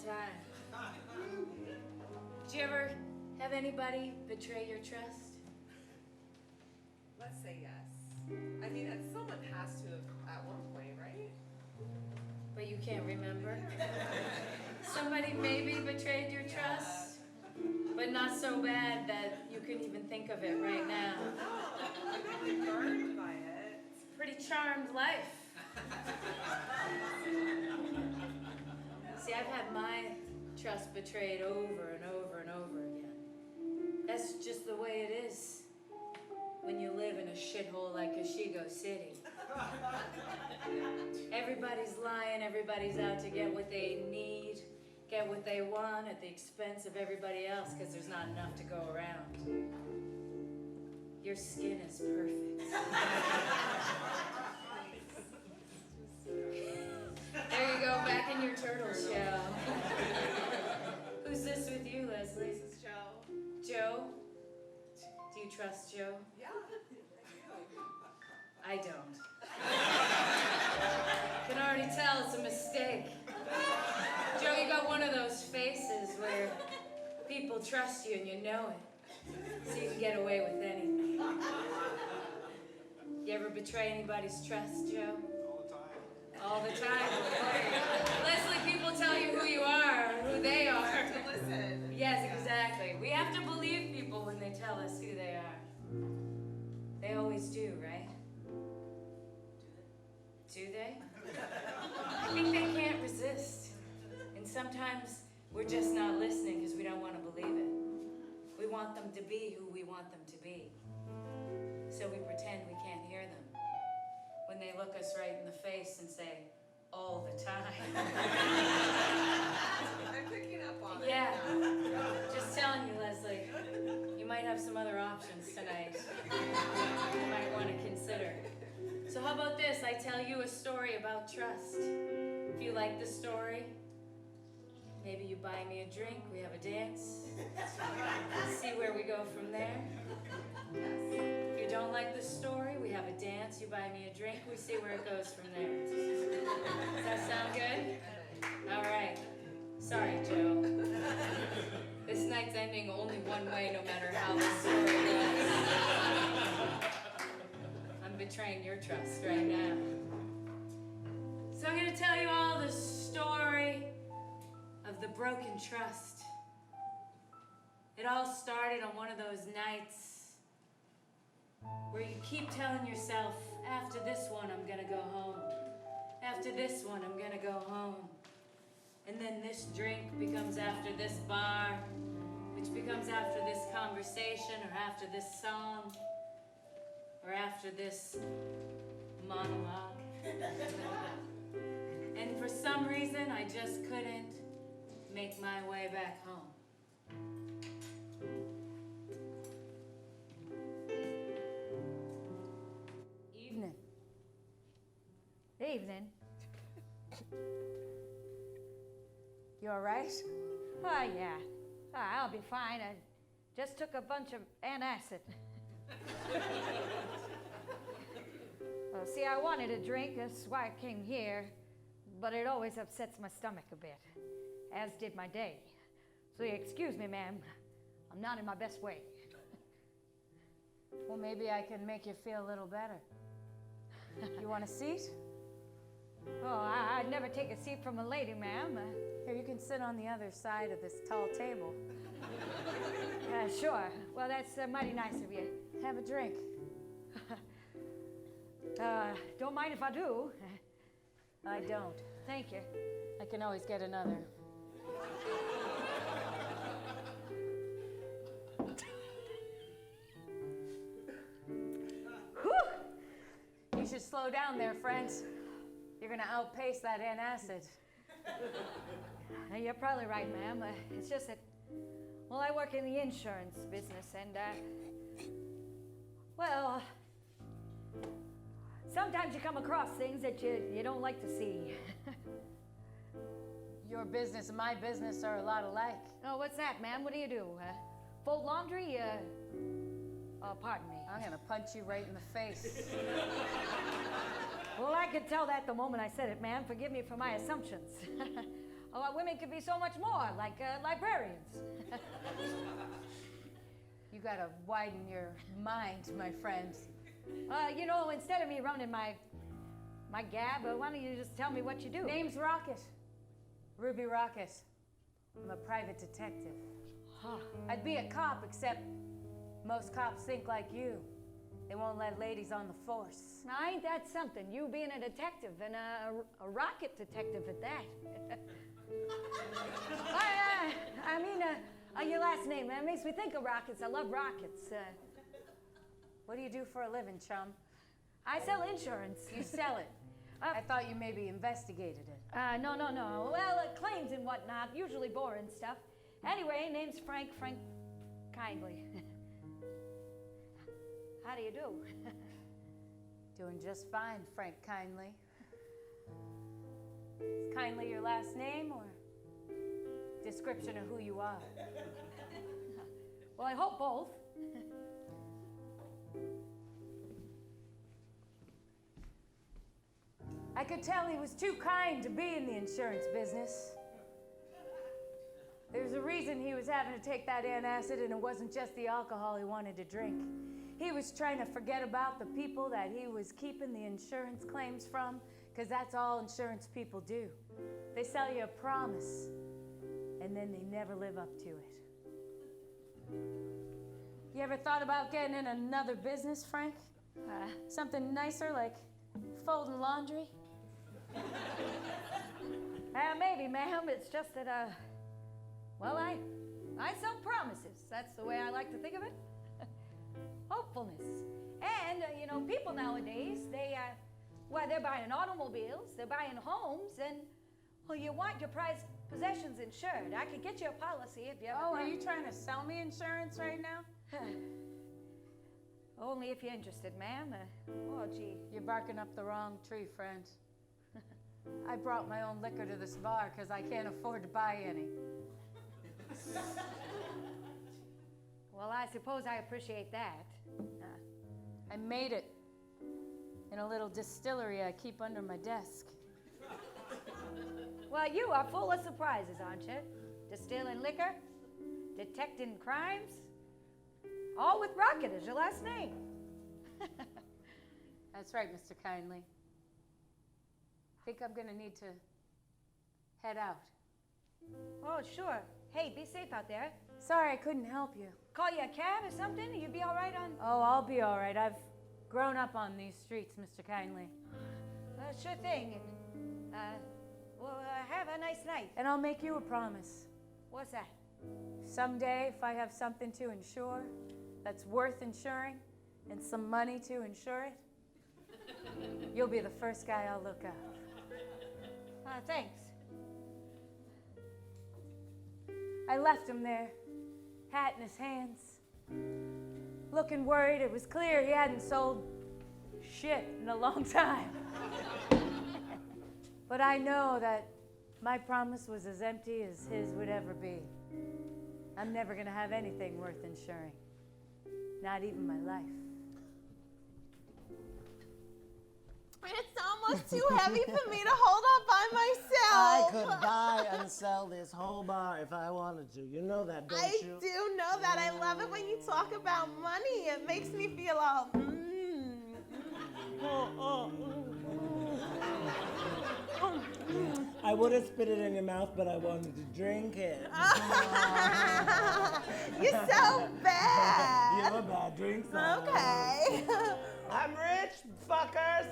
time. Did you ever have anybody betray your trust? Let's say yes. I mean, someone has to have at one point, right? But you can't remember? Somebody maybe betrayed your trust, but not so bad that you can even think of it right now. No, I'm really burned by it. It's a pretty charmed life. See, I've had my trust betrayed over and over and over again. That's just the way it is when you live in a shithole like Oswego City. Everybody's lying, everybody's out to get what they need, get what they want at the expense of everybody else because there's not enough to go around. Your skin is perfect. There you go, back in your turtle shell. Who's this with you, Leslie? This is Joe. Joe? Do you trust Joe? Yeah, I don't. Can already tell it's a mistake. Joe, you got one of those faces where people trust you and you know it, so you can get away with anything. You ever betray anybody's trust, Joe? All the time. Leslie, people tell you who you are, who they are. I have to listen. Yes, exactly. We have to believe people when they tell us who they are. They always do, right? Do they? I think they can't resist. And sometimes we're just not listening because we don't want to believe it. We want them to be who we want them to be. So we pretend we can't hear them when they look us right in the face and say, all the time. I'm picking up on it. Yeah. Just telling you, Leslie, you might have some other options tonight you might want to consider. So how about this? I tell you a story about trust. If you like the story, maybe you buy me a drink, we have a dance, see where we go from there. If you don't like the story, we have a dance, you buy me a drink, we see where it goes from there. Does that sound good? All right. Sorry, Joe. This night's ending only one way, no matter how the story goes. I'm betraying your trust right now. So I'm going to tell you all the story of the broken trust. It all started on one of those nights where you keep telling yourself, after this one, I'm gonna go home. After this one, I'm gonna go home. And then this drink becomes after this bar, which becomes after this conversation, or after this song, or after this monologue. And for some reason, I just couldn't make my way back home. Evening. Evening. You all right? Oh, yeah. Oh, I'll be fine. I just took a bunch of antacid. Well, see, I wanted a drink. That's why I came here. But it always upsets my stomach a bit, as did my day. So excuse me, ma'am. I'm not in my best way. Well, maybe I can make you feel a little better. You want a seat? Oh, I'd never take a seat from a lady, ma'am. Here, you can sit on the other side of this tall table. Sure. Well, that's mighty nice of you. Have a drink. Don't mind if I do. I don't. Thank you. I can always get another. Whew! You should slow down there, friends. You're gonna outpace that antacid. You're probably right, ma'am. It's just that, well, I work in the insurance business, and, well, sometimes you come across things that you don't like to see. Your business and my business are a lot alike. Oh, what's that, ma'am? What do you do? Fold laundry? Oh, pardon me. I'm gonna punch you right in the face. Well, I could tell that the moment I said it, ma'am. Forgive me for my assumptions. Women can be so much more, like librarians. You gotta widen your mind, my friend. Instead of me running my gab, why don't you just tell me what you do? Name's Rocket. Ruby Rocket. I'm a private detective. I'd be a cop, except most cops think like you. They won't let ladies on the force. Now, ain't that something? You being a detective, and a rocket detective at that. Your last name, that makes me think of rockets. I love rockets. What do you do for a living, chum? I sell insurance. You sell it. I thought you maybe investigated it. No. Well, claims and whatnot, usually boring stuff. Anyway, name's Frank Kindly. How do you do? Doing just fine, Frank Kindly. Is Kindly your last name or description of who you are? Well, I hope both. I could tell he was too kind to be in the insurance business. There's a reason he was having to take that antacid, and it wasn't just the alcohol he wanted to drink. He was trying to forget about the people that he was keeping the insurance claims from, because that's all insurance people do. They sell you a promise, and then they never live up to it. You ever thought about getting in another business, Frank? Something nicer, like folding laundry? Maybe, ma'am. It's just that, I sell promises. That's the way I like to think of it. Hopefulness. And, people nowadays, they're buying automobiles, they're buying homes, and, you want your prized possessions insured. I could get you a policy if you ever... Oh, are you trying to sell me insurance right now? Only if you're interested, ma'am. Gee. You're barking up the wrong tree, friend. I brought my own liquor to this bar because I can't afford to buy any. Well, I suppose I appreciate that. I made it in a little distillery I keep under my desk. Well, you are full of surprises, aren't you? Distilling liquor, detecting crimes, all with Rocket as your last name. That's right, Mr. Kindly. I think I'm gonna need to head out. Oh, sure. Hey, be safe out there. Sorry I couldn't help you. Call you a cab or something? You'd be all right on... Oh, I'll be all right. I've grown up on these streets, Mr. Kindly. Sure thing. Have a nice night. And I'll make you a promise. What's that? Someday, if I have something to insure that's worth insuring and some money to insure it, you'll be the first guy I'll look up. Thanks. I left him there, hat in his hands, looking worried. It was clear he hadn't sold shit in a long time. But I know that my promise was as empty as his would ever be. I'm never gonna have anything worth insuring, not even my life. It's almost too heavy for me to hold up by myself. I could buy and sell this whole bar if I wanted to. You know that, don't you? I do know that. I love it when you talk about money. It makes me feel all, I would have spit it in your mouth, but I wanted to drink it. You're so bad. You're a bad drink song. Okay. I'm rich, fuckers.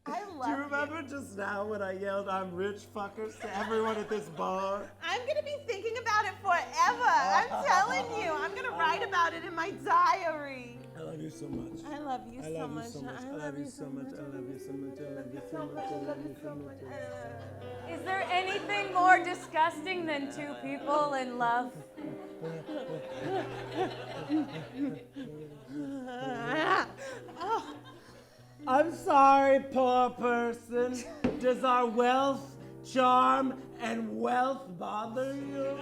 I love Do you remember just now when I yelled, "I'm rich, fuckers," to everyone at this bar? I'm going to be thinking about it forever. I'm telling you. I'm going to write about it in my diary. I love you so much. I love you I so love much. you so much. I love you so much. I love you so much. I love you so much. I love you so much. Is there anything more disgusting than two people in love? I'm sorry, poor person. Does our wealth, charm, and wealth bother you?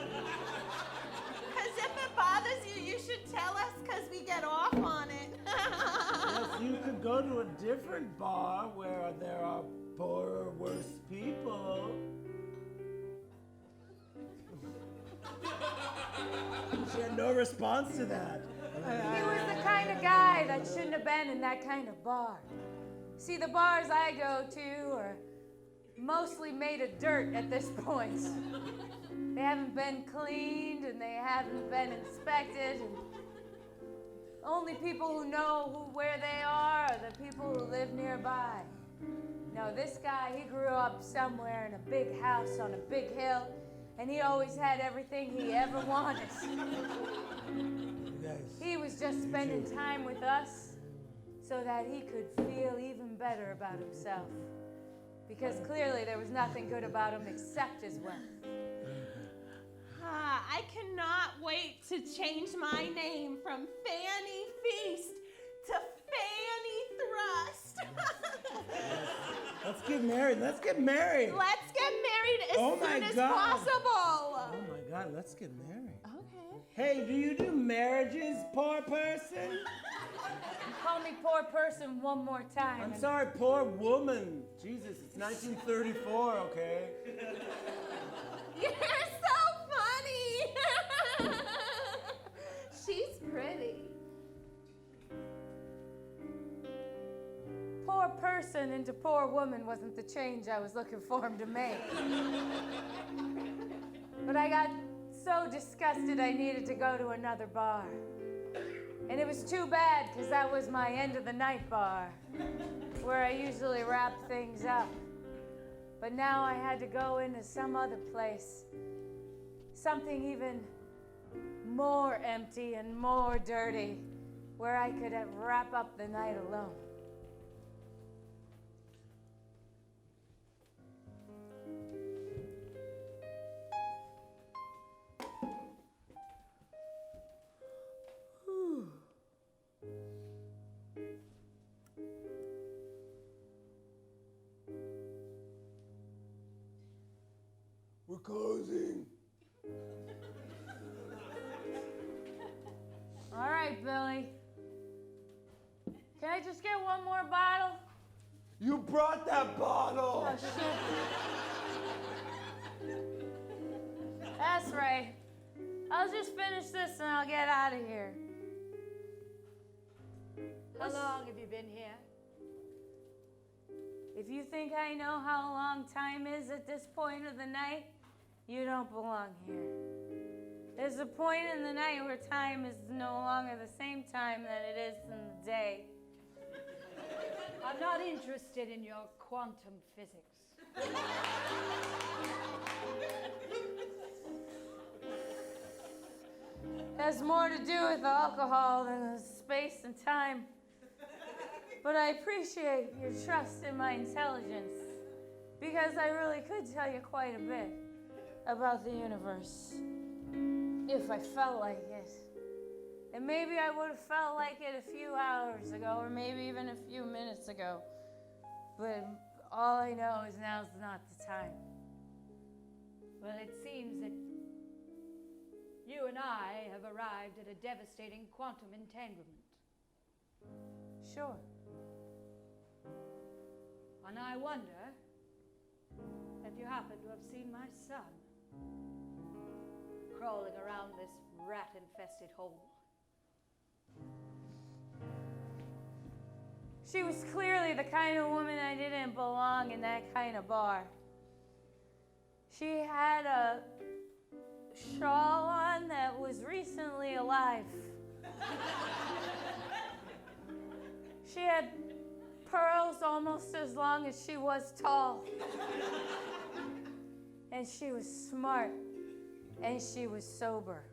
Because if it bothers you, you should tell us because we get off on it. Yes, you could go to a different bar where there are poor or worse people. She had no response to that. He was the kind of guy that shouldn't have been in that kind of bar. See, the bars I go to are mostly made of dirt at this point. They haven't been cleaned and they haven't been inspected. And only people who know where they are the people who live nearby. No, this guy, he grew up somewhere in a big house on a big hill, and he always had everything he ever wanted. He was just spending time with us so that he could feel even better about himself. Because clearly there was nothing good about him except his wealth. I cannot wait to change my name from Fanny Feast to Fanny Thrust. Let's get married. Let's get married. Let's get married as soon as possible. Oh my God, let's get married. Okay. Hey, do you do marriages, poor person? Call me poor person one more time. I'm sorry, poor woman. Jesus, it's 1934, okay? You're so funny. She's pretty. Poor person into poor woman wasn't the change I was looking for him to make. But I got so disgusted I needed to go to another bar. And it was too bad, because that was my end of the night bar, where I usually wrap things up. But now I had to go into some other place, something even more empty and more dirty, where I could wrap up the night alone. We're closing. All right, Billy. Can I just get one more bottle? You brought that bottle. Oh, shit. That's right. I'll just finish this and I'll get out of here. How long have you been here? If you think I know how long time is at this point of the night, you don't belong here. There's a point in the night where time is no longer the same time that it is in the day. I'm not interested in your quantum physics. Has more to do with alcohol than with space and time. But I appreciate your trust in my intelligence, because I really could tell you quite a bit about the universe, if I felt like it. And maybe I would have felt like it a few hours ago, or maybe even a few minutes ago. But all I know is now's not the time. Well, it seems that you and I have arrived at a devastating quantum entanglement. Sure. And I wonder if you happen to have seen my son crawling around this rat-infested hole. She was clearly the kind of woman I didn't belong in that kind of bar. She had a shawl on that was recently alive. She had pearls almost as long as she was tall. And she was smart. And she was sober.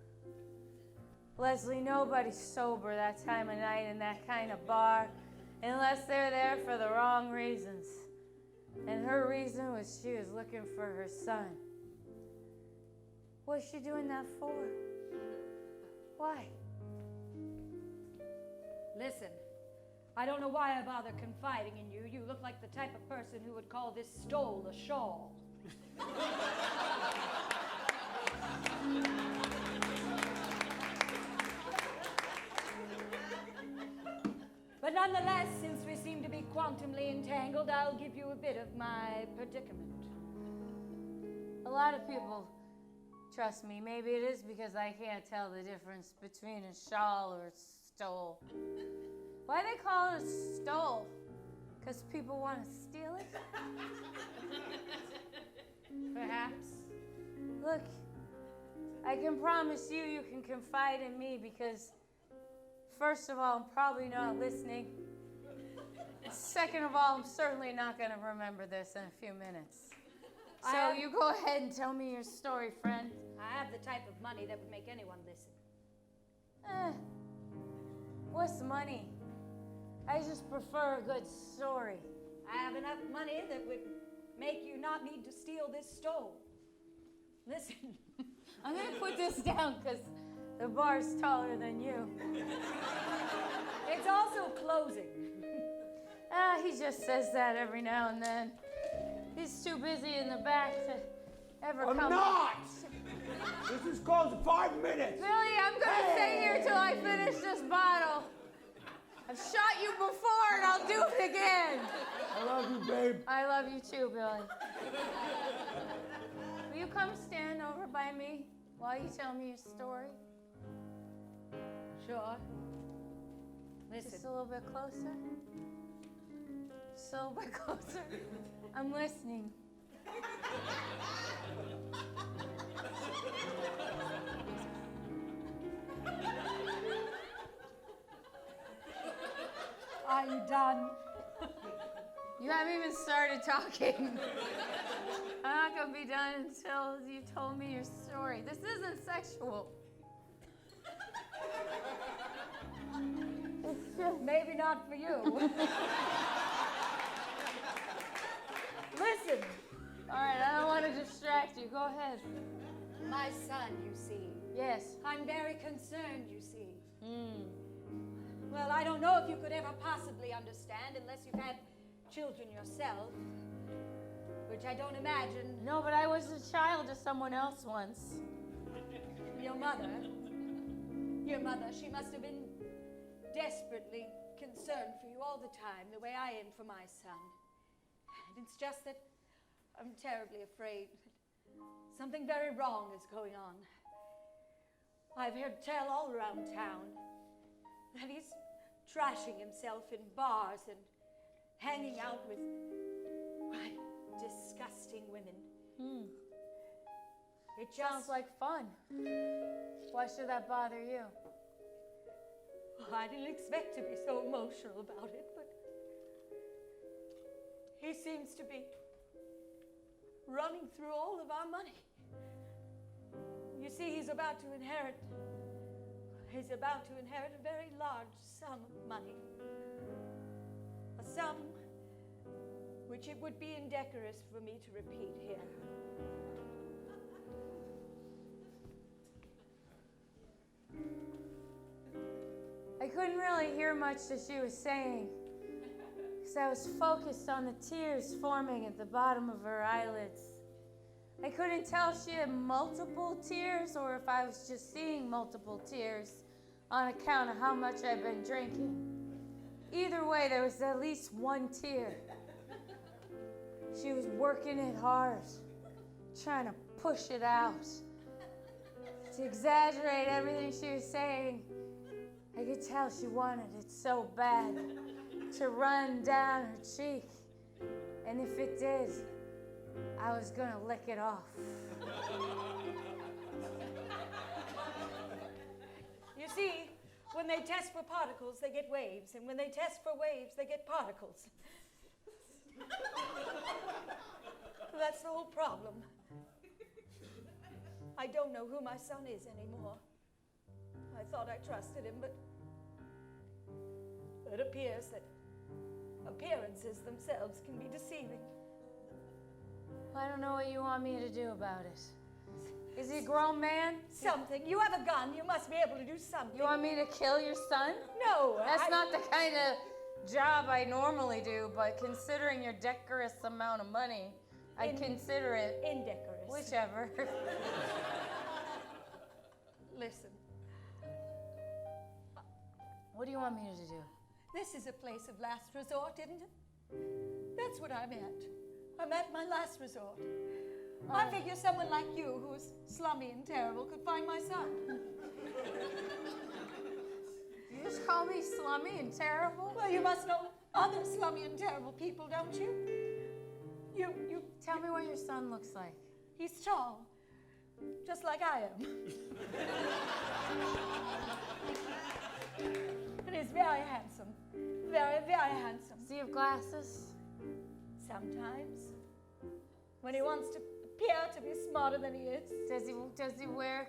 Leslie, nobody's sober that time of night in that kind of bar unless they're there for the wrong reasons. And her reason was she was looking for her son. What's she doing that for? Why? Listen, I don't know why I bother confiding in you. You look like the type of person who would call this stole a shawl. But nonetheless, since we seem to be quantum quantumly entangled, I'll give you a bit of my predicament. A lot of people trust me. Maybe it is because I can't tell the difference between a shawl or a stole. Why they call it a stole? Because people want to steal it? Perhaps. Look, I can promise you you can confide in me because, first of all, I'm probably not listening. Second of all, I'm certainly not going to remember this in a few minutes. So you go ahead and tell me your story, friend. I have the type of money that would make anyone listen. What's money? I just prefer a good story. I have enough money that would make you not need to steal this stove. Listen. I'm going to put this down because the bar's taller than you. It's also closing. He just says that every now and then. He's too busy in the back to ever I'm come. not! This is closed in 5 minutes. Billy, I'm going to stay here till I finish this bottle. I've shot you before and I'll do it again. I love you, babe. I love you too, Billy. Will you come stand over by me while you tell me your story? Sure. Listen. Just a little bit closer. Just a little bit closer. I'm listening. Are you done? You haven't even started talking. I'm not going to be done until you told me your story. This isn't sexual. It's just... Maybe not for you. Listen. All right, I don't want to distract you. Go ahead. My son, you see. Yes. I'm very concerned, you see. Hmm. Well, I don't know if you could ever possibly understand unless you've had children yourself, which I don't imagine. No, but I was a child of someone else once. Your mother, she must have been desperately concerned for you all the time, the way I am for my son. And it's just that I'm terribly afraid that something very wrong is going on. I've heard tell all around town that he's trashing himself in bars and hanging out with, why, disgusting women. It Sounds like fun. Why should that bother you? I didn't expect to be so emotional about it, but he seems to be running through all of our money. You see, he's about to inherit a very large sum of money. A sum which it would be indecorous for me to repeat here. I couldn't really hear much that she was saying because I was focused on the tears forming at the bottom of her eyelids. I couldn't tell if she had multiple tears or if I was just seeing multiple tears on account of how much I've been drinking. Either way, there was at least one tear. She was working it hard, trying to push it out. To exaggerate everything she was saying, I could tell she wanted it so bad to run down her cheek. And if it did, I was gonna lick it off. You see, when they test for particles, they get waves. And when they test for waves, they get particles. That's the whole problem. I don't know who my son is anymore. I thought I trusted him, but it appears that appearances themselves can be deceiving. I don't know what you want me to do about it. Is he a grown man? Something. You have a gun. You must be able to do something. You want me to kill your son? No. That's not the kind of job I normally do, but considering your decorous amount of money, I'd consider it. Indecorous. Whichever. Listen. What do you want me to do? This is a place of last resort, isn't it? That's what I'm at. I'm at my last resort. I figure someone like you, who's slummy and terrible, could find my son. You just call me slummy and terrible? Well, you must know other slummy and terrible people, don't you? You Tell me what your son looks like. He's tall, just like I am. And he's very handsome. Very, very handsome. Does he have glasses? Sometimes. When he wants to appear to be smarter than he is. Does he wear?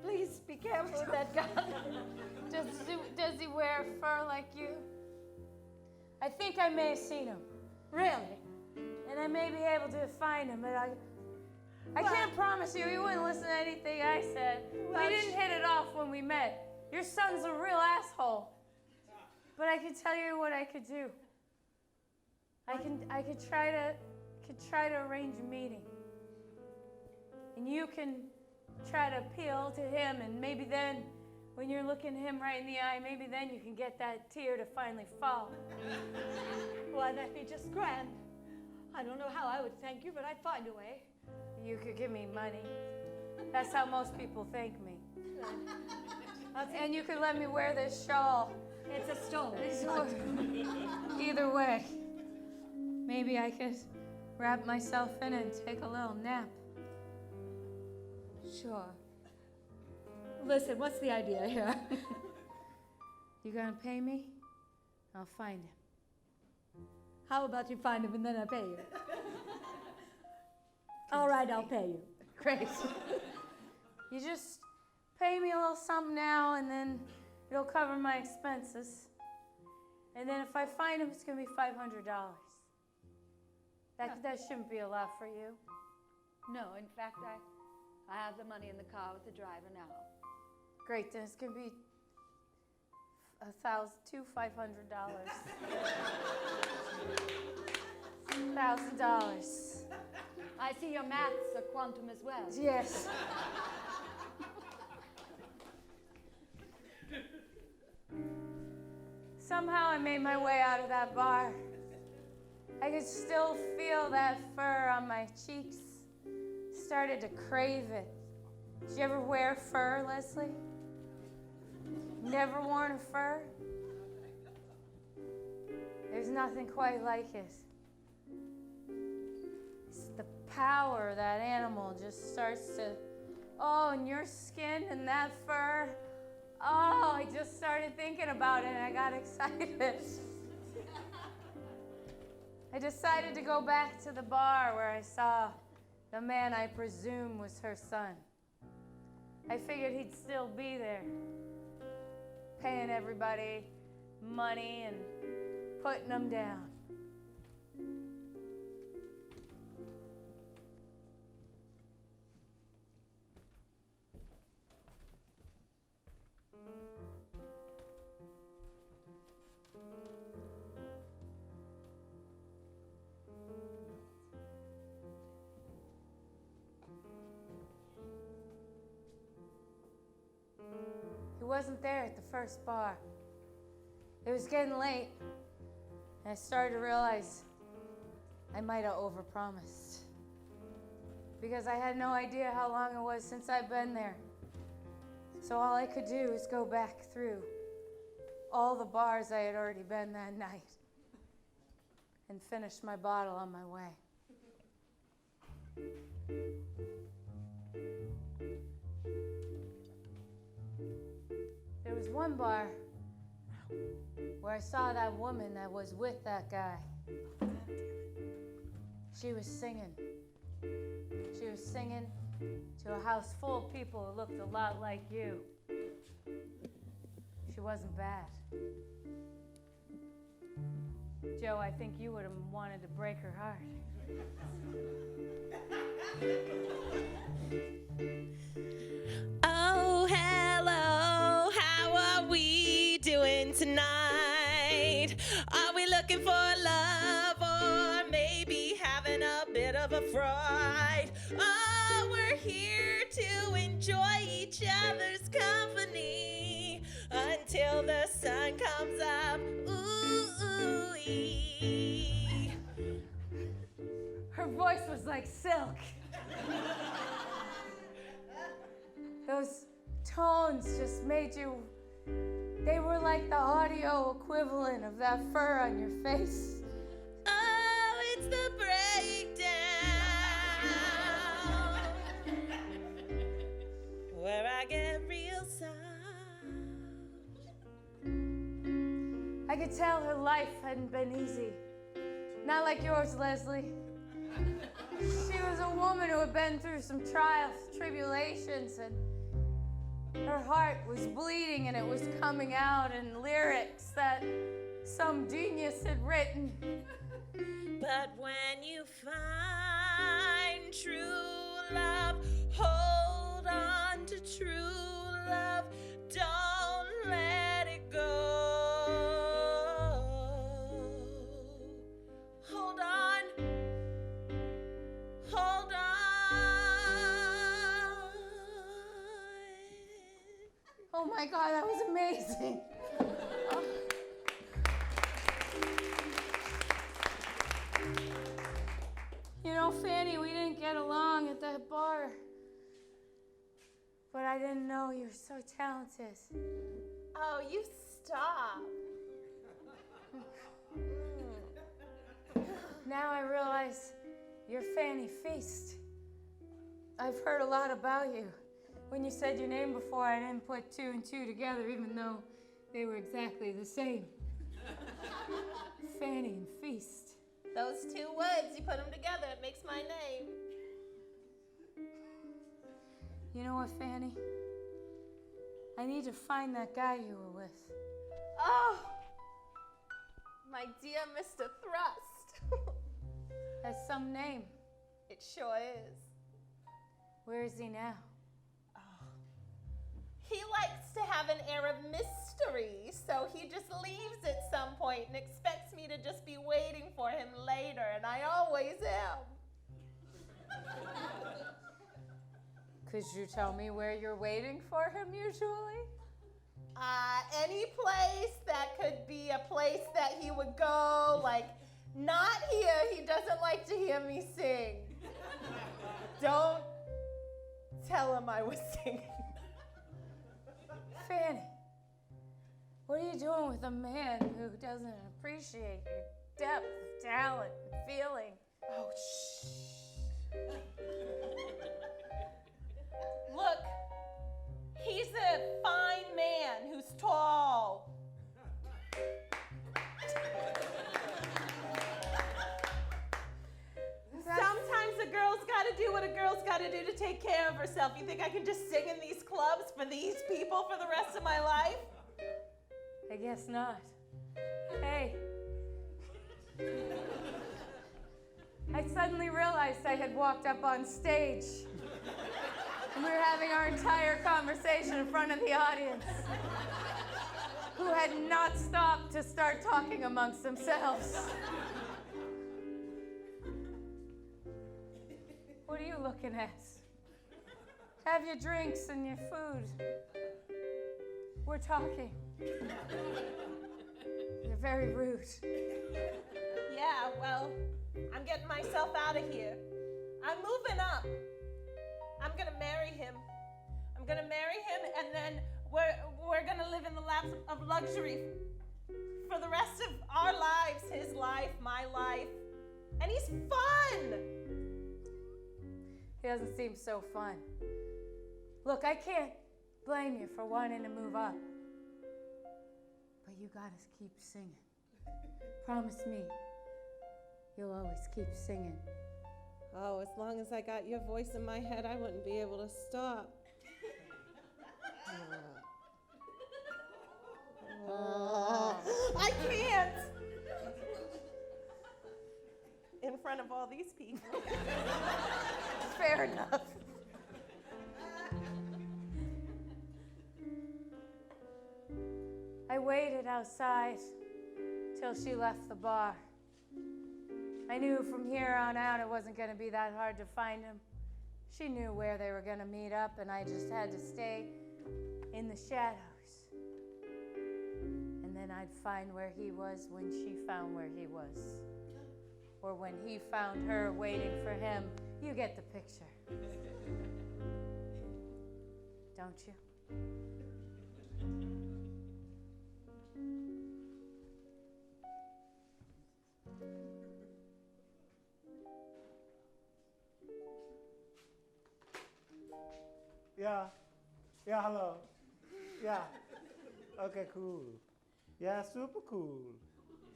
Please be careful with that gun. Does he wear fur like you? I think I may have seen him. Really? And I may be able to find him, but I can't promise you he wouldn't listen to anything I said. Well, We didn't hit it off when we met. Your son's a real asshole. But I can tell you what I could do. I could try to arrange a meeting. And you can try to appeal to him, and maybe then when you're looking him right in the eye, maybe then you can get that tear to finally fall. Why, that'd be just grand. I don't know how I would thank you, but I'd find a way. You could give me money. That's how most people thank me. And you could let me wear this shawl. It's a stole. Either way, maybe I could wrap myself in it and take a little nap. Sure. Listen, what's the idea here? You gonna pay me? I'll find him. How about you find him and then I pay you? All right, I'll pay you. Great. You just pay me a little something now, and then it'll cover my expenses. And then if I find him, it's gonna be $500. That shouldn't be a lot for you. No, in fact, I have the money in the car with the driver now. Great, then it's gonna be $500. $1,000. I see your maths are quantum as well. Yes. Somehow I made my way out of that bar. I could still feel that fur on my cheeks. Started to crave it. Did you ever wear fur, Leslie? Never worn a fur? There's nothing quite like it. It's the power of that animal just starts to, and your skin and that fur. I just started thinking about it and I got excited. I decided to go back to the bar where I saw the man I presume was her son. I figured he'd still be there, paying everybody money and putting them down. He wasn't there at the first bar. It was getting late, and I started to realize I might have overpromised. Because I had no idea how long it was since I'd been there. So all I could do was go back through all the bars I had already been that night and finish my bottle on my way. There was one bar where I saw that woman that was with that guy. She was singing. She was singing to a house full of people who looked a lot like you. She wasn't bad. Joe, I think you would have wanted to break her heart. Oh, hello, how are we doing tonight? Are we looking for love or maybe having a bit of a fright? Oh, we're here to enjoy each other's company until the sun comes up. Ooh, ooh, ee. voice was like silk. Those tones just made you, they were like the audio equivalent of that fur on your face. Oh, it's the breakdown where I get real soft. I could tell her life hadn't been easy. Not like yours, Leslie. She was a woman who had been through some trials, tribulations, and her heart was bleeding and it was coming out in lyrics that some genius had written. But when you find true love, hold on to true love. Don't let it go. Hold on. Hold on. Oh my God, that was amazing. You know, Fanny, we didn't get along at that bar. But I didn't know you were so talented. Oh, you stop. Now I realize you're Fanny Feast. I've heard a lot about you. When you said your name before, I didn't put two and two together, even though they were exactly the same. Fanny and Feast. Those two words, you put them together, it makes my name. You know what, Fanny? I need to find that guy you were with. Oh, my dear Mr. Thrust. Has some name. It sure is. Where is he now? He likes to have an air of mystery, so he just leaves at some point and expects me to just be waiting for him later, and I always am. Could you tell me where you're waiting for him usually? Any place that could be a place that he would go, like, not here, he doesn't like to hear me sing. Don't tell him I was singing. Fanny, what are you doing with a man who doesn't appreciate your depth of talent and feeling? Oh, shh. Look, he's a fine man who's tall. Sometimes a girl's got to do what a girl's got to do to take care of herself. You think I can just sing in these clubs for these people for the rest of my life? I guess not. Hey. I suddenly realized I had walked up on stage. And we were having our entire conversation in front of the audience, who had not stopped to start talking amongst themselves. What are you looking at? Have your drinks and your food. We're talking. You're very rude. Yeah, well, I'm getting myself out of here. I'm moving up. I'm gonna marry him. I'm gonna marry him, and then we're gonna live in the laps of luxury for the rest of our lives. His life, my life, and he's fun. He doesn't seem so fun. Look, I can't blame you for wanting to move up, but you gotta keep singing. Promise me, you'll always keep singing. Oh, as long as I got your voice in my head, I wouldn't be able to stop. I can't! In front of all these people. Fair enough. I waited outside till she left the bar. I knew from here on out it wasn't going to be that hard to find him. She knew where they were going to meet up, and I just had to stay in the shadows. And then I'd find where he was when she found where he was. or when he found her waiting for him. You get the picture. Don't you? Yeah. Yeah, hello. Yeah. Okay, cool. Yeah, super cool.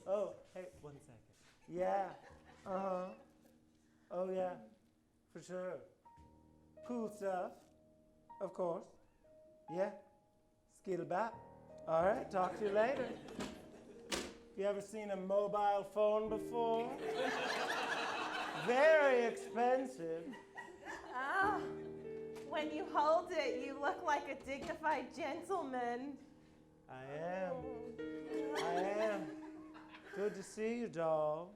Oh, hey, 1 second. Yeah. Uh-huh. Oh, yeah. For sure. Cool stuff. Of course. Yeah. Skittle bap. All right, talk to you later. You ever seen a mobile phone before? Very expensive. Ah, when you hold it, you look like a dignified gentleman. I am. Good to see you, doll.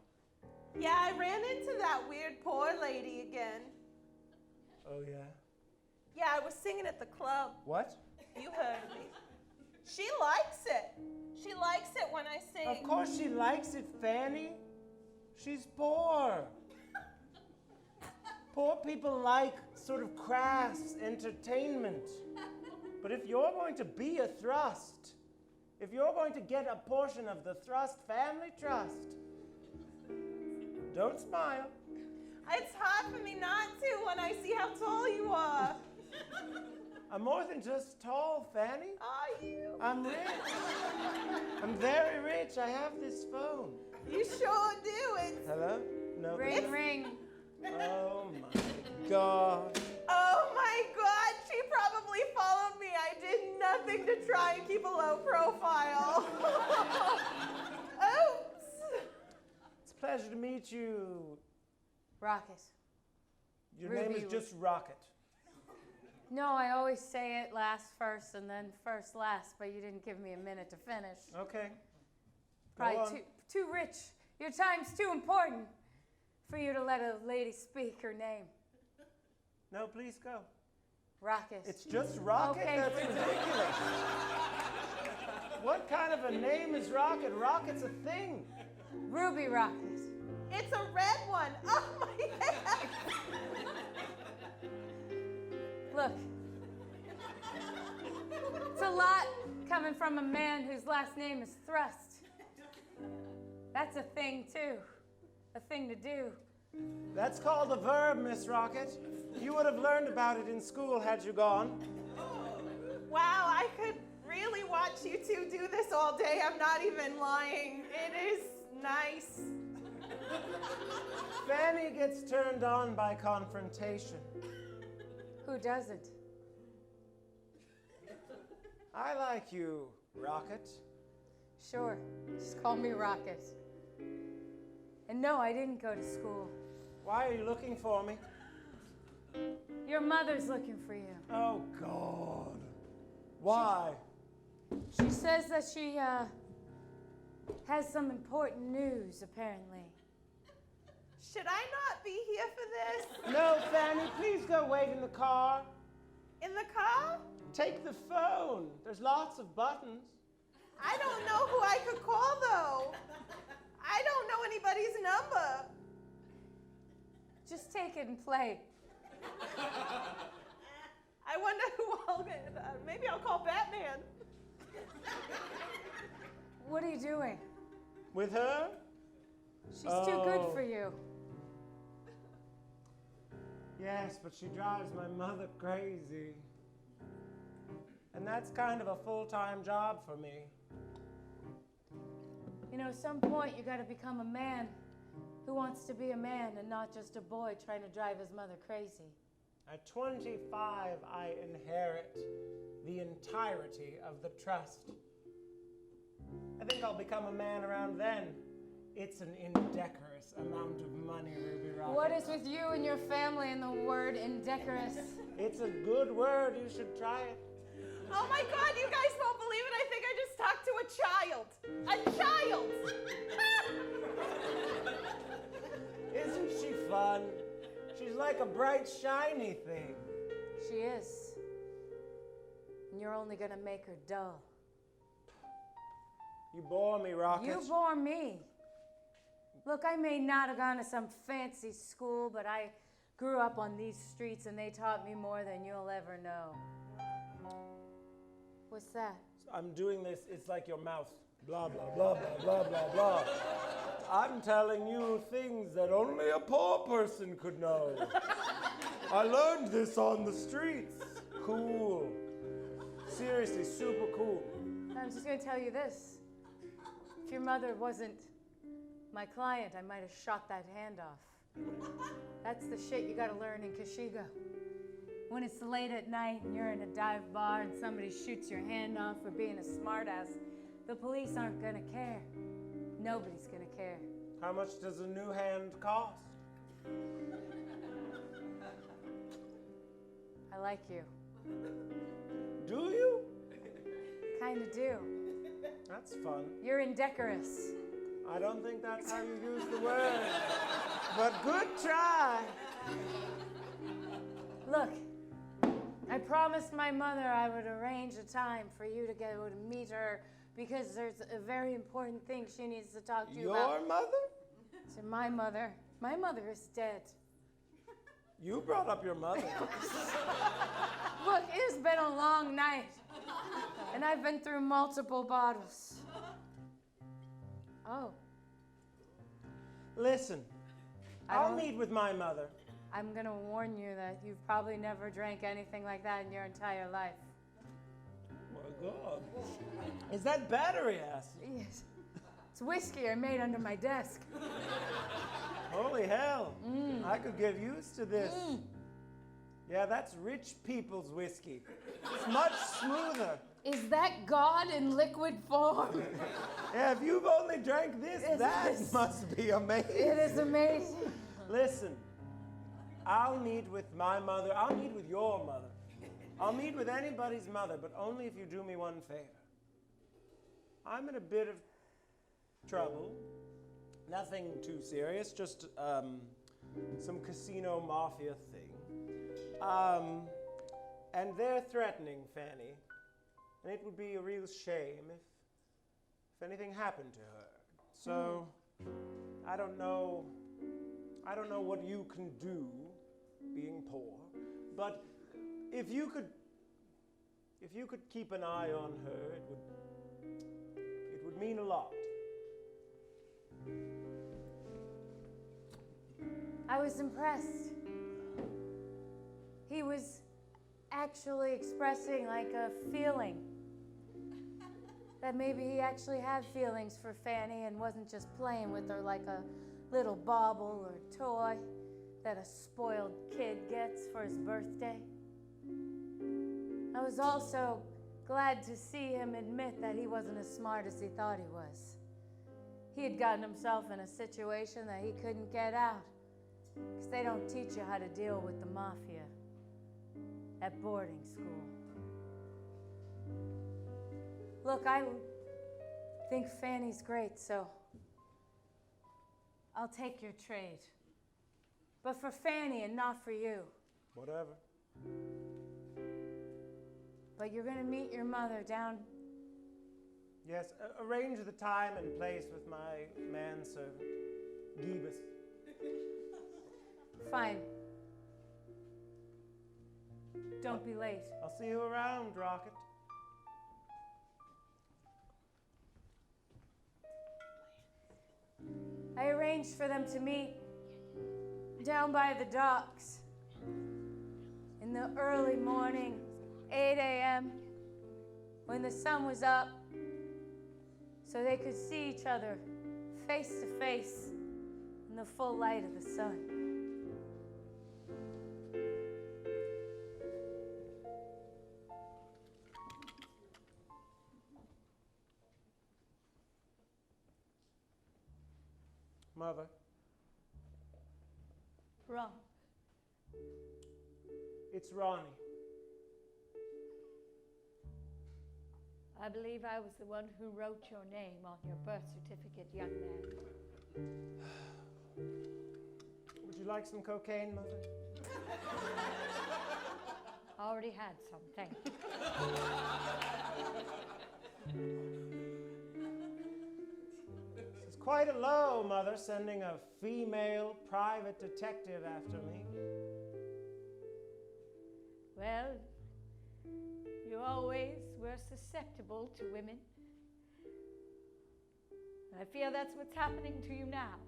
Yeah, I ran into that weird poor lady again. Oh, yeah? Yeah, I was singing at the club. What? You heard me. She likes it. She likes it when I sing. Of course she likes it, Fanny. She's poor. Poor people like sort of crass entertainment. But if you're going to be a thrust, if you're going to get a portion of the Thrust family trust, don't smile. It's hard for me not to when I see how tall you are. I'm more than just tall, Fanny. Are you? I'm rich. I'm very rich. I have this phone. You sure do. It's... Hello? No. Ring, ring. Oh my God. Oh my God, she probably followed me. I did nothing to try and keep a low profile. Oops. It's a pleasure to meet you. Rocket. Your Ruby name is just Rocket. No, I always say it last first and then first last, but you didn't give me a minute to finish. Okay. Go Probably on. too rich. Your time's too important for you to let a lady speak her name. No, please go. Rocket. It's just Rocket? Okay. That's ridiculous. What kind of a name is Rocket? Rocket's a thing. Ruby Rocket. It's a red one. Oh my God. Look. It's a lot coming from a man whose last name is Thrust. That's a thing, too. A thing to do. That's called a verb, Miss Rocket. You would have learned about it in school had you gone. Wow, I could really watch you two do this all day. I'm not even lying. It is nice. Fanny gets turned on by confrontation. Who doesn't? I like you, Rocket. Sure. Just call me Rocket. And no, I didn't go to school. Why are you looking for me? Your mother's looking for you. Oh, God. Why? She says that she has some important news, apparently. Should I not be here for this? No, Fanny, please go wait in the car. In the car? Take the phone. There's lots of buttons. I don't know who I could call, though. I don't know anybody's number. Just take it and play. I wonder who I'll get. Maybe I'll call Batman. What are you doing? With her? She's too good for you. Yes, but she drives my mother crazy. And that's kind of a full-time job for me. You know, at some point you gotta become a man who wants to be a man and not just a boy trying to drive his mother crazy. At 25, I inherit the entirety of the trust. I think I'll become a man around then. It's an indecorous amount of money, Ruby Rocket. What is with you and your family and the word indecorous? It's a good word. You should try it. Oh my God, you guys won't believe it. I think I just talked to a child. A child! Isn't she fun? She's like a bright, shiny thing. She is. And you're only gonna make her dull. You bore me, Rocket. You bore me. Look, I may not have gone to some fancy school, but I grew up on these streets and they taught me more than you'll ever know. What's that? I'm doing this, it's like your mouth. Blah, blah, blah, blah, blah, blah, blah. I'm telling you things that only a poor person could know. I learned this on the streets. Cool. Seriously, super cool. I'm just gonna tell you this. If your mother wasn't my client, I might have shot that hand off. That's the shit you gotta learn in Kashigo. When it's late at night and you're in a dive bar and somebody shoots your hand off for being a smartass, the police aren't gonna care. Nobody's gonna care. How much does a new hand cost? I like you. Do you? Kinda do. That's fun. You're indecorous. I don't think that's how you use the word. But good try. Look, I promised my mother I would arrange a time for you to go to meet her because there's a very important thing she needs to talk to you about. Your mother? To my mother. My mother is dead. You brought up your mother. Look, it has been a long night, and I've been through multiple bottles. Oh. Listen, I'll meet with my mother. I'm gonna warn you that you've probably never drank anything like that in your entire life. My God. Is that battery acid? Yes. It's whiskey I made under my desk. Holy hell. I could get used to this. Yeah, that's rich people's whiskey. It's much smoother. Is that God in liquid form? Yeah, if you've only drank this, that must be amazing. It is amazing. Listen, I'll meet with my mother. I'll meet with your mother. I'll meet with anybody's mother, but only if you do me one favor. I'm in a bit of trouble. Nothing too serious, just some casino mafia thing. And they're threatening Fanny. And it would be a real shame if anything happened to her. So, I don't know what you can do being poor, but if you could keep an eye on her, it would mean a lot. I was impressed. He was actually expressing like a feeling. That maybe he actually had feelings for Fanny and wasn't just playing with her like a little bauble or toy that a spoiled kid gets for his birthday. I was also glad to see him admit that he wasn't as smart as he thought he was. He had gotten himself in a situation that he couldn't get out because they don't teach you how to deal with the mafia at boarding school. Look, I think Fanny's great, so I'll take your trade. But for Fanny and not for you. Whatever. But you're gonna meet your mother down. Yes, arrange the time and place with my manservant, Giebus. Fine. Don't be late. I'll see you around, Rocket. I arranged for them to meet down by the docks in the early morning, 8 a.m., when the sun was up, so they could see each other face to face in the full light of the sun. Mother. Ron. It's Ronnie. I believe I was the one who wrote your name on your birth certificate, young man. Would you like some cocaine, Mother? Already had some, thank you. This is quite a low, Mother, sending a female private detective after me. Well, you always were susceptible to women. I fear that's what's happening to you now.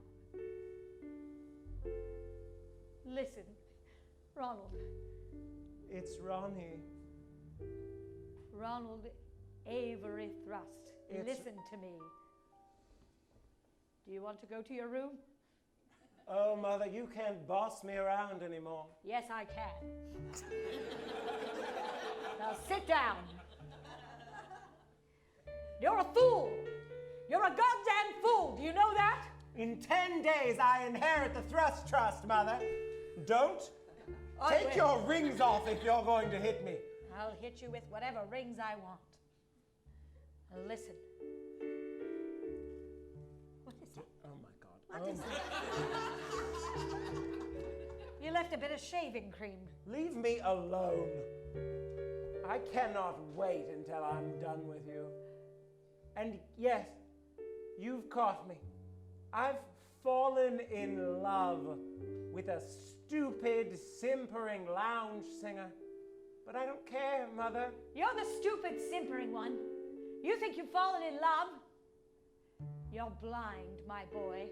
Listen, Ronald. It's Ronnie. Ronald Avery Thrust. Listen to me. Do you want to go to your room? Oh, Mother, you can't boss me around anymore. Yes, I can. Now sit down. You're a fool. You're a goddamn fool. Do you know that? In 10 days, I inherit the Thrust Trust, Mother. Don't take your rings off if you're going to hit me. I'll hit you with whatever rings I want. Now listen. What is that? Oh, my God. What is that? You left a bit of shaving cream. Leave me alone. I cannot wait until I'm done with you. And yes, you've caught me. I've fallen in love with a stupid, simpering lounge singer. But I don't care, Mother. You're the stupid, simpering one. You think you've fallen in love? You're blind, my boy.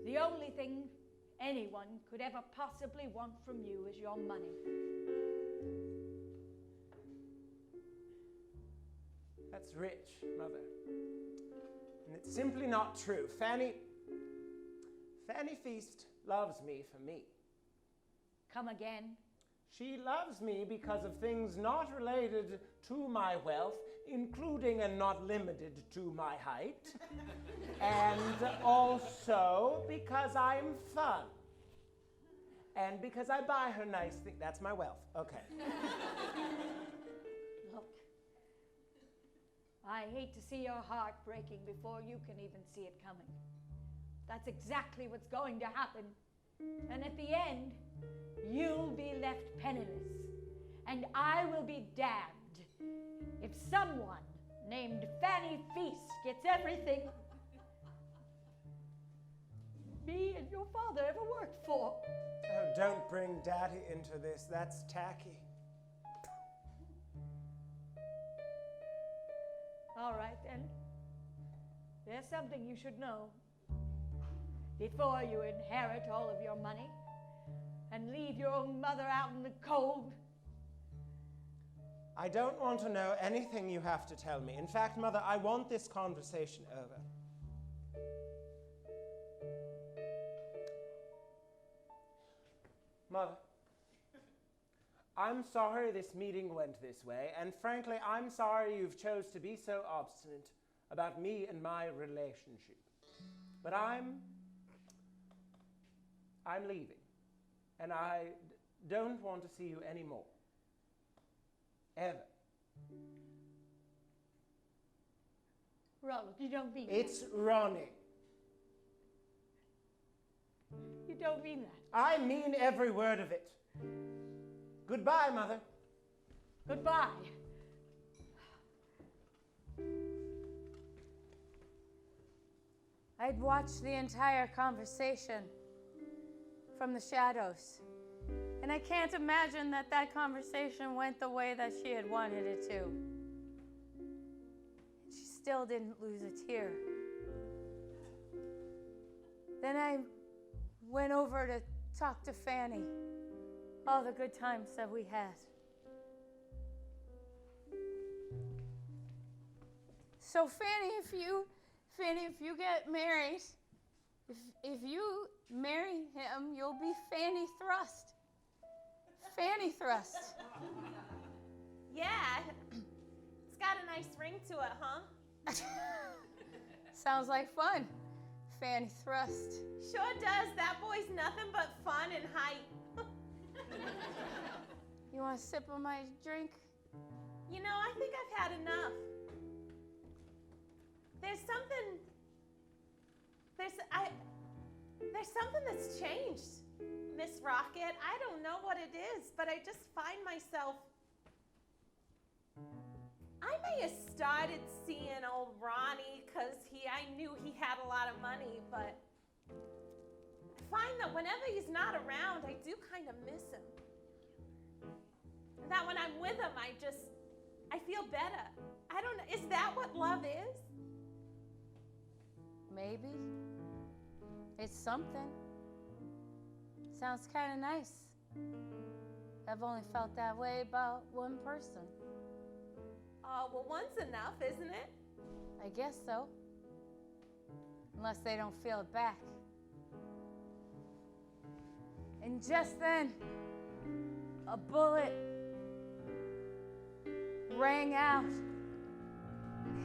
The only thing anyone could ever possibly want from you is your money. That's rich, Mother. And it's simply not true. Fanny Feast loves me for me. Come again? She loves me because of things not related to my wealth, including and not limited to my height, and also because I'm fun, and because I buy her nice things. That's my wealth. Okay. Look, I hate to see your heart breaking before you can even see it coming. That's exactly what's going to happen. And at the end, you'll be left penniless, and I will be damned if someone named Fanny Feast gets everything me and your father ever worked for. Oh, don't bring Daddy into this. That's tacky. All right, then. There's something you should know. Before you inherit all of your money and leave your own mother out in the cold. I don't want to know anything you have to tell me. In fact, Mother, I want this conversation over. Mother, I'm sorry this meeting went this way, and frankly, I'm sorry you've chose to be so obstinate about me and my relationship. But I'm leaving, and I don't want to see you anymore. Ever. Ronald, you don't mean It's Ronnie. that. You don't mean that. I mean every word of it. Goodbye, Mother. Goodbye. I'd watched the entire conversation from the shadows. And I can't imagine that conversation went the way that she had wanted it to. She still didn't lose a tear. Then I went over to talk to Fanny. All the good times that we had. So Fanny, if you get married, if you marry him, you'll be Fanny Thrust. Fanny Thrust. Yeah, it's got a nice ring to it, huh? Sounds like fun. Fanny Thrust. Sure does. That boy's nothing but fun and height. You want a sip of my drink? You know, I think I've had enough. There's something that's changed, Miss Rocket. I don't know what it is, but I just find myself I may have started seeing old Ronnie because I knew he had a lot of money, but I find that whenever he's not around, I do kind of miss him. And that when I'm with him, I feel better. I don't know, is that what love is? Maybe. It's something. Sounds kind of nice. I've only felt that way about one person. Oh, well, one's enough, isn't it? I guess so. Unless they don't feel it back. And just then, a bullet rang out,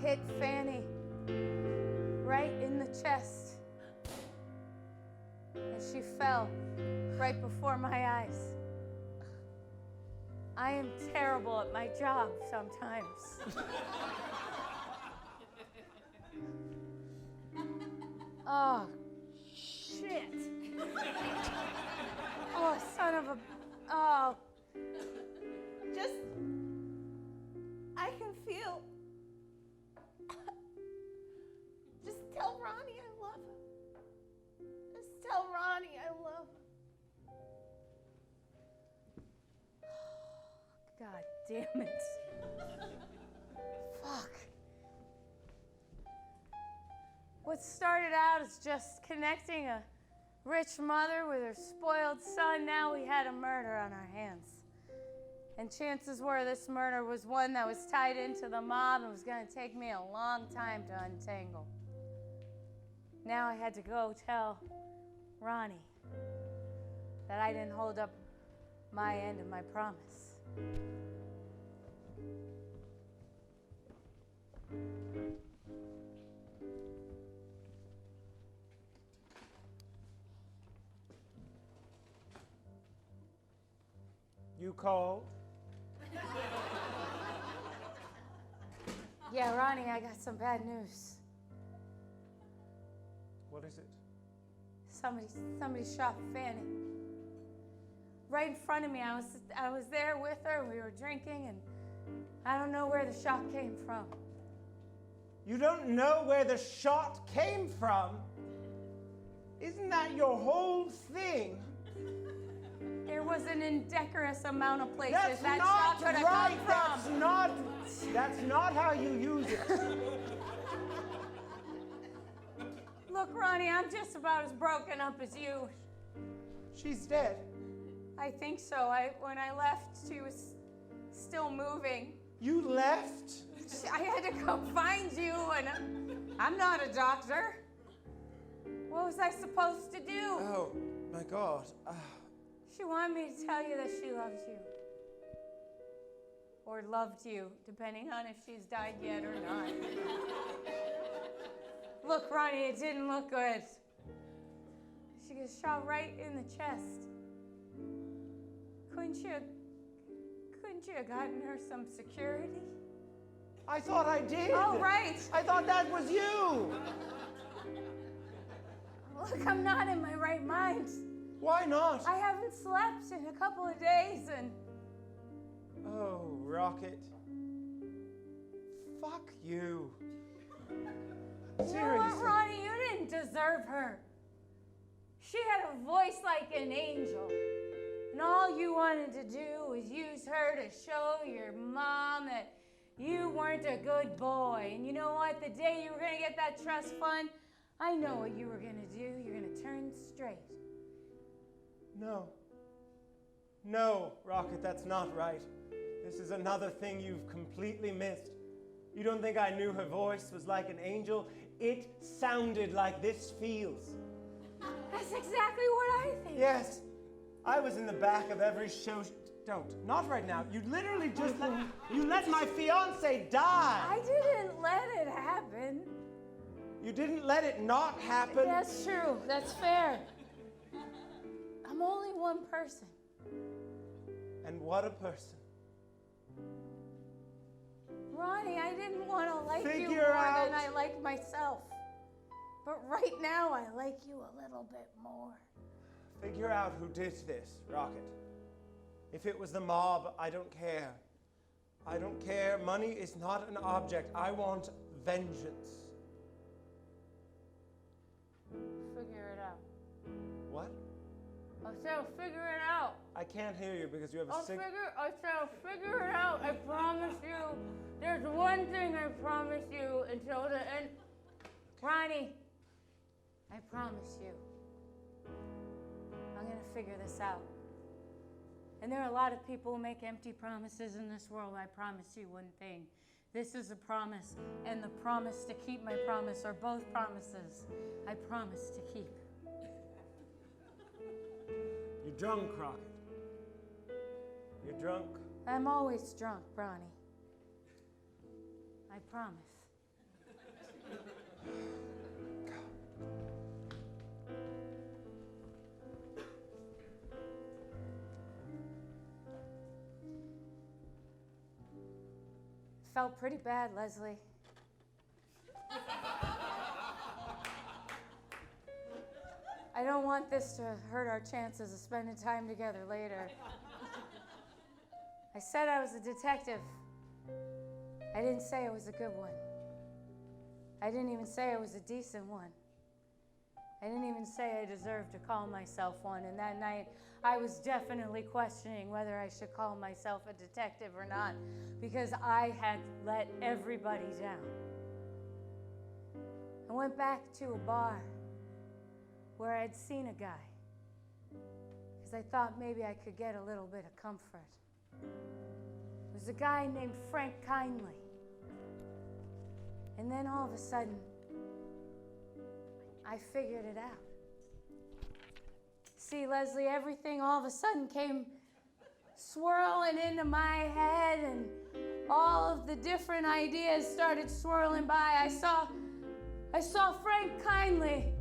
hit Fanny right in the chest. And she fell right before my eyes. I am terrible at my job sometimes. Oh, shit. Oh, son of a... Oh. I can feel. Just tell Ronnie I love him. Just tell Ronnie I love him. God damn it. Fuck. What started out as just connecting a rich mother with her spoiled son, now we had a murder on our hands. And chances were this murder was one that was tied into the mob and was going to take me a long time to untangle. Now I had to go tell Ronnie that I didn't hold up my end of my promise. You called? Yeah, Ronnie, I got some bad news. What is it? Somebody shot Fanny. Right in front of me. I was there with her, we were drinking, and I don't know where the shot came from. You don't know where the shot came from? Isn't that your whole thing? There was an indecorous amount of places That's that not shot could have right. come from. That's not how you use it. Look, Ronnie, I'm just about as broken up as you. She's dead. I think so. When I left, she was still moving. You left? I had to come find you, and I'm not a doctor. What was I supposed to do? Oh, my God. She wanted me to tell you that she loved you. Or loved you, depending on if she's died yet or not. Look, Ronnie, it didn't look good. She gets shot right in the chest. Couldn't you have gotten her some security? I thought I did. Oh, right. I thought that was you. Look, I'm not in my right mind. Why not? I haven't slept in a couple of days, and... Oh, Rocket. Fuck you. Seriously. You know what, Ronnie? You didn't deserve her. She had a voice like an angel. And all you wanted to do was use her to show your mom that you weren't a good boy. And you know what? The day you were going to get that trust fund, I know what you were going to do. You're going to turn straight. No, Rocket, that's not right. This is another thing you've completely missed. You don't think I knew her voice was like an angel? It sounded like this feels. That's exactly what I think. Yes, I was in the back of every show. Not right now. You literally just you let my fiance die. I didn't let it happen. You didn't let it not happen. That's true. That's fair. I'm only one person. And what a person. Ronnie, I didn't want to like you Figure more out. than I like myself. But right now, I like you a little bit more. Figure out who did this, Rocket. If it was the mob, I don't care. I don't care. Money is not an object. I want vengeance. Figure it out. What? I said I'll figure it out. I can't hear you because you have a I said I'll figure it out. I promise you. There's one thing I promise you until the end. Ronnie, I promise you. I'm going to figure this out. And there are a lot of people who make empty promises in this world. I promise you one thing. This is a promise, and the promise to keep my promise are both promises I promise to keep. You're drunk, Crockett. You're drunk. I'm always drunk, Bronny. I promise. Felt pretty bad, Leslie. I don't want this to hurt our chances of spending time together later. I said I was a detective. I didn't say I was a good one. I didn't even say I was a decent one. I didn't even say I deserved to call myself one. And that night, I was definitely questioning whether I should call myself a detective or not, because I had let everybody down. I went back to a bar where I'd seen a guy, because I thought maybe I could get a little bit of comfort. It was a guy named Frank Kindly. And then all of a sudden, I figured it out. See, Leslie, everything all of a sudden came swirling into my head, and all of the different ideas started swirling by. I saw Frank Kindly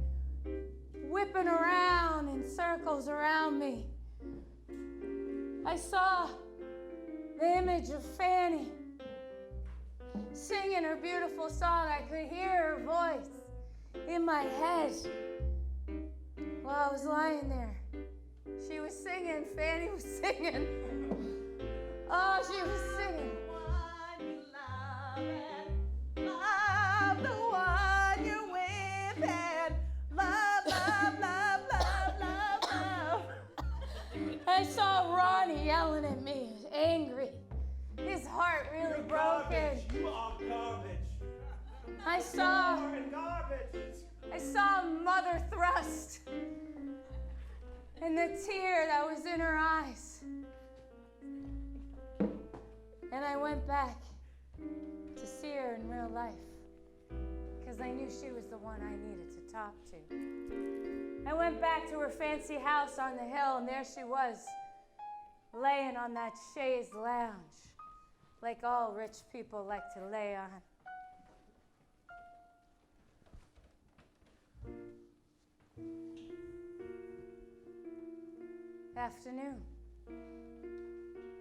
whipping around in circles around me. I saw the image of Fanny singing her beautiful song. I could hear her voice in my head while I was lying there. She was singing, Fanny was singing. Oh, she was singing. Love the one you're with, and love, love, love, love, love, love. I saw Ronnie yelling at me, angry. His heart really broken. You are garbage. I saw Mother thrust and the tear that was in her eyes. And I went back to see her in real life because I knew she was the one I needed to talk to. I went back to her fancy house on the hill, and there she was, laying on that chaise lounge like all rich people like to lay on. Afternoon.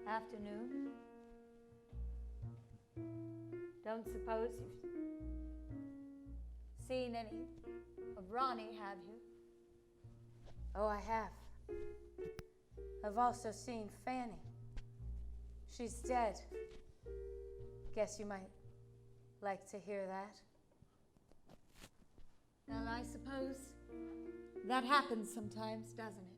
Afternoon. Don't suppose you've seen any of Ronnie, have you? Oh, I have. I've also seen Fanny. She's dead. Guess you might like to hear that. Well, I suppose that happens sometimes, doesn't it?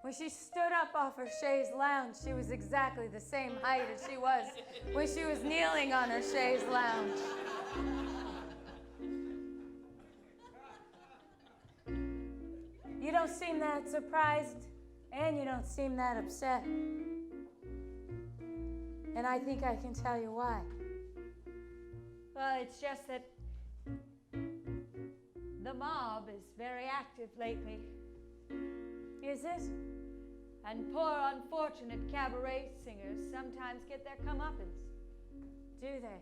When she stood up off her chaise lounge, she was exactly the same height as she was when she was kneeling on her chaise lounge. You don't seem that surprised, and you don't seem that upset. And I think I can tell you why. Well, it's just that the mob is very active lately. Is it? And poor unfortunate cabaret singers sometimes get their comeuppance. Do they?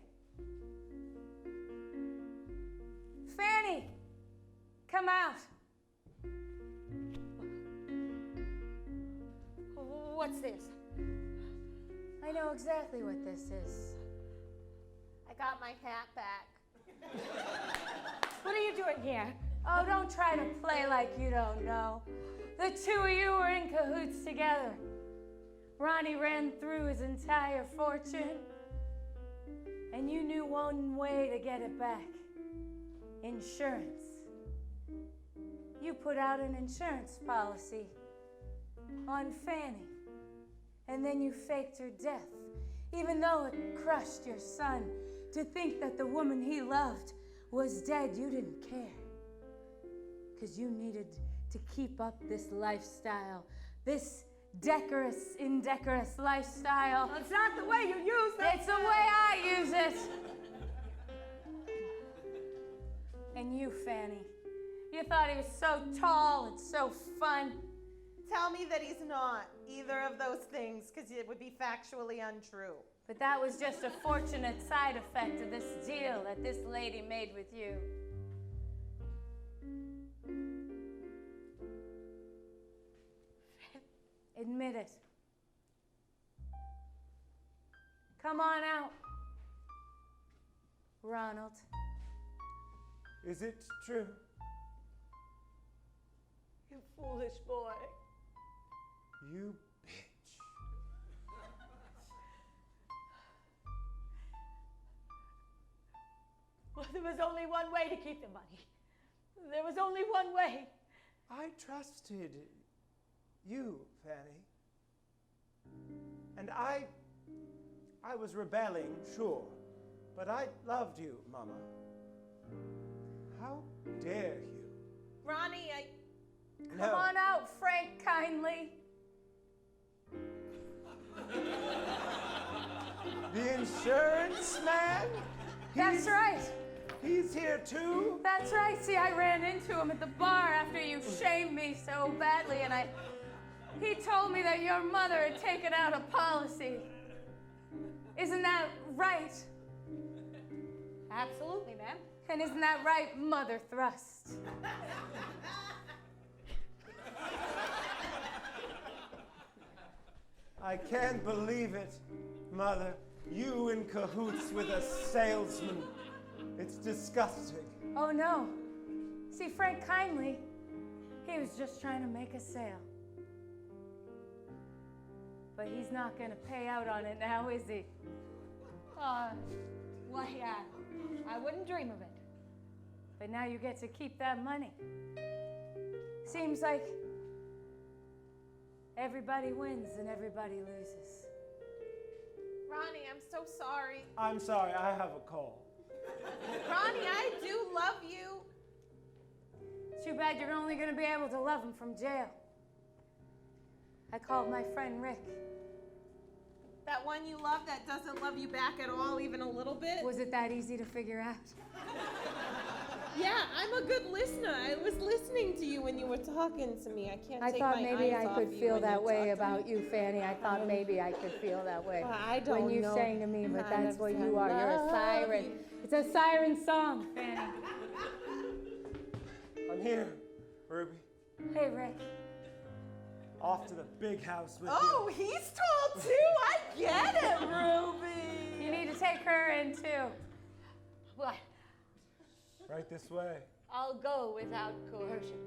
Fanny! Come out! What's this? I know exactly what this is. I got my hat back. What are you doing here? Oh, don't try to play like you don't know. The two of you were in cahoots together. Ronnie ran through his entire fortune, and you knew one way to get it back: insurance. You put out an insurance policy on Fanny, and then you faked her death, even though it crushed your son. To think that the woman he loved was dead, you didn't care, because you needed to keep up this lifestyle, this decorous, indecorous lifestyle. That's not the way you use that. It's the way I use it. And you, Fanny, you thought he was so tall and so fun. Tell me that he's not either of those things, because it would be factually untrue. But that was just a fortunate side effect of this deal that this lady made with you. Admit it. Come on out, Ronald. Is it true? You foolish boy. You bitch. Well, there was only one way to keep the money. There was only one way. I trusted you, Fanny. And I was rebelling, sure, but I loved you, Mama. How dare you? Ronnie, Come on out, Frank, kindly. The insurance man? That's right. He's here too? That's right. See, I ran into him at the bar after you shamed me so badly, and he told me that your mother had taken out a policy. Isn't that right? Absolutely, ma'am. And isn't that right, Mother Thrust? I can't believe it, Mother. You in cahoots with a salesman. It's disgusting. Oh, no. See, Frank kindly, he was just trying to make a sale. But he's not going to pay out on it now, is he? Why, I wouldn't dream of it. But now you get to keep that money. Seems like everybody wins and everybody loses. Ronnie, I'm so sorry. I'm sorry, I have a call. Ronnie, I do love you. Too bad you're only going to be able to love him from jail. I called my friend Rick. That one you love that doesn't love you back at all, even a little bit? Was it that easy to figure out? Yeah, I'm a good listener. I was listening to you when you were talking to me. I can't I take thought my maybe eyes I off could you feel when that you way talk to about me. you, Fanny. I thought maybe I could feel that way. Well, I don't when you know. sang to me, but Kind that's of what sound you are. You're a love siren. you. It's a siren song, Fanny. I'm here, Ruby. Hey, Rick. Off to the big house with Oh, he's tall too. I get it, Ruby. You need to take her in, too. What? you. Right this way. I'll go without coercion.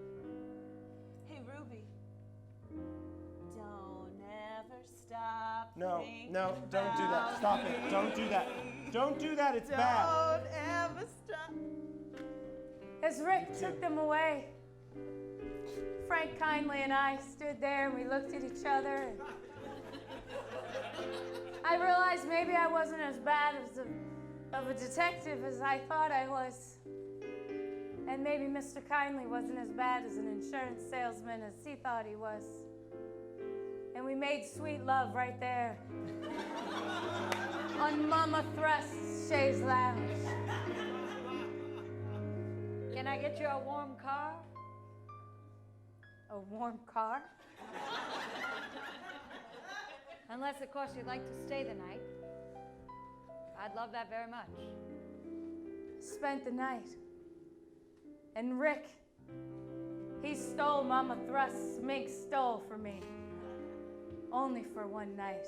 Hey, Ruby. Don't ever stop. No, thinking no, don't do that. about Stop it. me. Don't do that. Don't do that. It's bad. Don't ever stop. As Rick took them away, Frank kindly and I stood there and we looked at each other. And I realized maybe I wasn't as bad of a detective as I thought I was. And maybe Mr. Kindly wasn't as bad as an insurance salesman as he thought he was. And we made sweet love right there on Mama Thrust's chaise lounge. Can I get you a warm car? A warm car? Unless, of course, you'd like to stay the night. I'd love that very much. Spent the night. And Rick, he stole Mama Thrust's mink stole from me. Only for one night.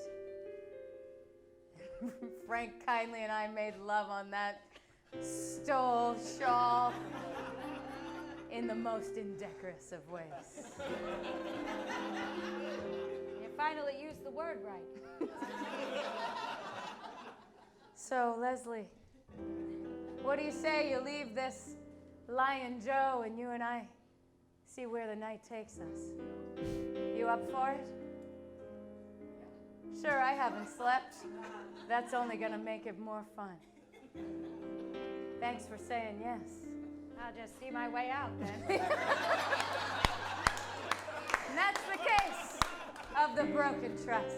Frank kindly and I made love on that stole shawl in the most indecorous of ways. If finally used the word right. So, Leslie, what do you say you leave this Lion Joe and you and I see where the night takes us? You up for it? Sure, I haven't slept. That's only gonna make it more fun. Thanks for saying yes. I'll just see my way out then. And that's the case of the broken trust.